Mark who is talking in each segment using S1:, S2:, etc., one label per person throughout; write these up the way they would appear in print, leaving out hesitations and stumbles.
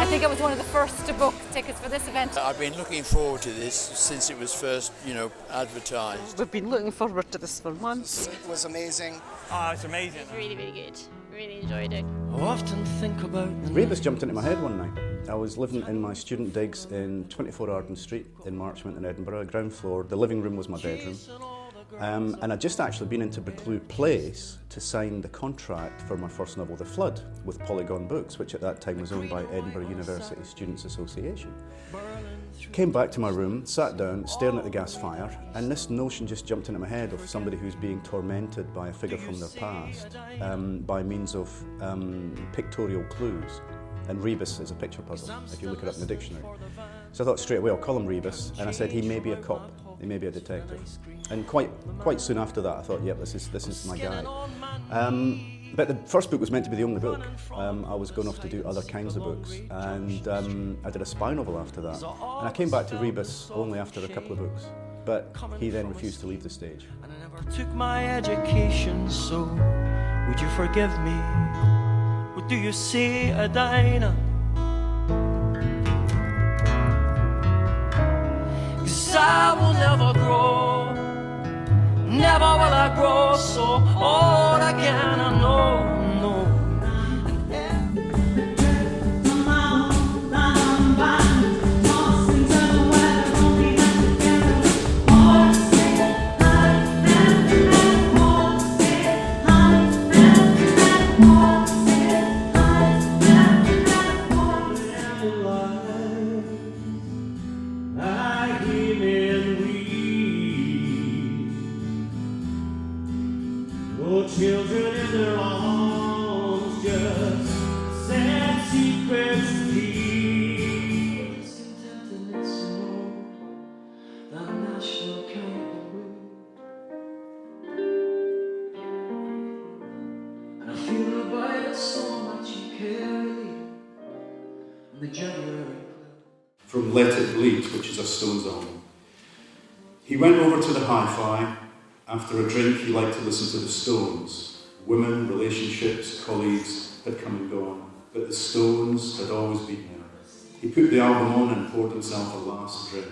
S1: think I was one of the first to book tickets for this event.
S2: I've been looking forward to this since it was first, advertised.
S3: We've been looking forward to this for months.
S4: It was amazing.
S5: Oh, it's amazing.
S6: It's really, really good. Really enjoyed it.
S7: I often think about
S8: Rebus jumped into my head one night. I was living in my student digs in 24 Arden Street in Marchmont in Edinburgh, ground floor. The living room was my bedroom. And I'd just actually been into Buccleuch Place to sign the contract for my first novel, The Flood, with Polygon Books, which at that time was owned by Edinburgh University Students' Association. Came back to my room, sat down, staring at the gas fire, and this notion just jumped into my head of somebody who's being tormented by a figure from their past by means of pictorial clues. And Rebus is a picture puzzle, if you look it up in the dictionary. So I thought straight away, I'll call him Rebus, and I said he may be a cop, he may be a detective. And quite soon after that, I thought, yep, this is my guy. But the first book was meant to be the only book. I was going off to do other kinds of books, and I did a spy novel after that. And I came back to Rebus only after a couple of books, but he then refused to leave the stage.
S7: and I never took my education, so would you forgive me? What do you say, Adina? 'Cause I will never grow, never will I grow so old again, I know.
S9: Children in their arms, just sad secrets to keep.
S7: And I feel about it so much you carry the January.
S8: From Let It Bleed, which is a Stones album. He went over to the hi-fi. After a drink, he liked to listen to the Stones. Women, relationships, colleagues had come and gone, but the Stones had always been there. He put the album on and poured himself a last drink.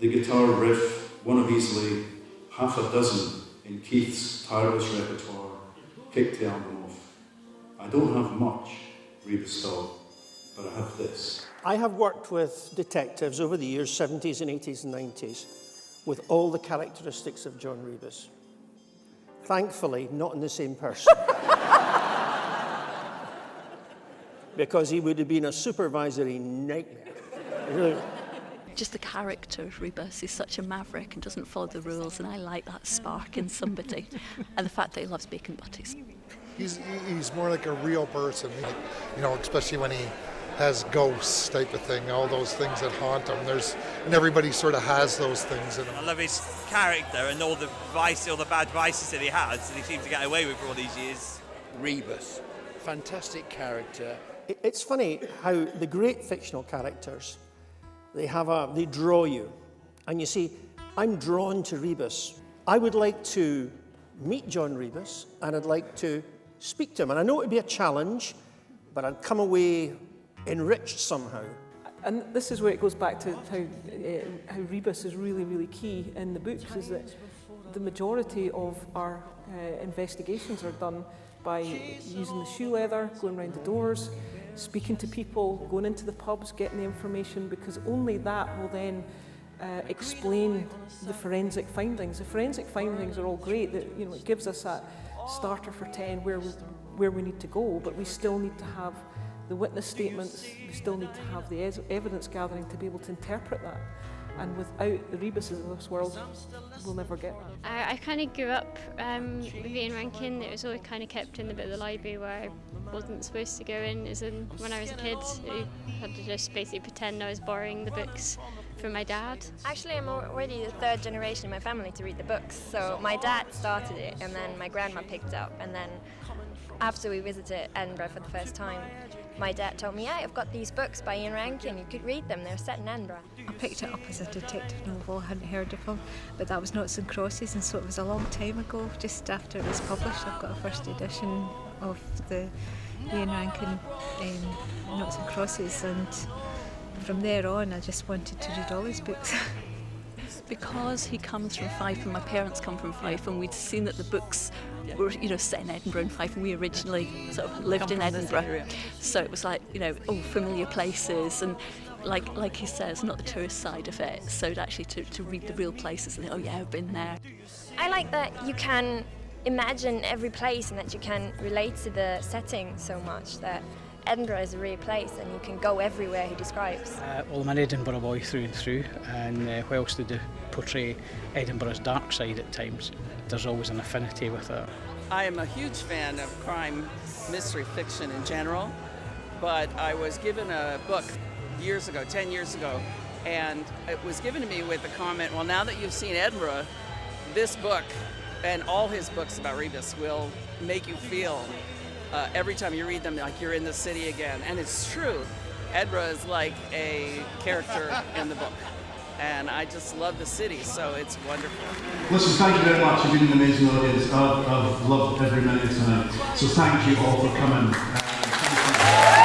S8: The guitar riff, one of easily half a dozen in Keith's tireless repertoire, kicked the album off. I don't have much, Rebus thought, but I have this.
S10: I have worked with detectives over the years, 70s and 80s and 90s, with all the characteristics of John Rebus. Thankfully, not in the same person. Because he would have been a supervisory nightmare. Really.
S3: Just the character of Rebus is such a maverick and doesn't follow the rules, and I like that spark in somebody. And the fact that he loves bacon butties.
S11: He's more like a real person, especially when he has ghosts type of thing, all those things that haunt him. And everybody sort of has those things in him.
S5: I love his character and all the bad vices that he has that he seems to get away with for all these years.
S2: Rebus, fantastic character.
S10: It's funny how the great fictional characters, they draw you. And you see, I'm drawn to Rebus. I would like to meet John Rebus, and I'd like to speak to him. And I know it would be a challenge, but I'd come away enriched somehow.
S12: And this is where it goes back to how Rebus is really, really key in the books, is that the majority of our investigations are done by using the shoe leather, going around the doors, speaking to people, going into the pubs, getting the information, because only that will then explain the forensic findings. The forensic findings are all great, that it gives us that starter for 10 where we need to go, but we still need to have the witness statements, we still need to have the evidence gathering to be able to interpret that. And without the Rebuses of this world, we'll never get that.
S6: I kind of grew up with Ian Rankin. It was always kind of kept in the bit of the library where I wasn't supposed to go in, as in when I was a kid. I had to just basically pretend I was borrowing the books from my dad.
S13: Actually, I'm already the third generation in my family to read the books. So my dad started it, and then my grandma picked up, and then after we visited Edinburgh for the first time, my dad told me, I've got these books by Ian Rankin, you could read them, they're set in Edinburgh.
S14: I picked it up as a detective novel, I hadn't heard of him, but that was Noughts and Crosses, and so it was a long time ago, just after it was published. I've got a first edition of the Ian Rankin Noughts and Crosses, and from there on I just wanted to read all his books.
S3: Because he comes from Fife and my parents come from Fife, and we'd seen that the books were, set in Edinburgh and Fife, and we originally sort of lived in Edinburgh. So it was like, familiar places, and like he says, not the tourist side of it. So actually to read the real places and think, oh yeah, I've been there.
S13: I like that you can imagine every place and that you can relate to the setting so much that Edinburgh is a real place and you can go everywhere he describes.
S4: Well, I'm an Edinburgh boy through and through, and whilst they do portray Edinburgh's dark side at times, there's always an affinity with it.
S15: I am a huge fan of crime mystery fiction in general, but I was given a book years ago, 10 years ago, and it was given to me with the comment, well, now that you've seen Edinburgh, this book and all his books about Rebus will make you feel every time you read them like you're in the city again. And it's true. Edinburgh is like a character in the book. And I just love the city, so it's wonderful.
S16: Listen, thank you very much. You've been an amazing audience. I've loved every minute tonight. So thank you all for coming. Thank you.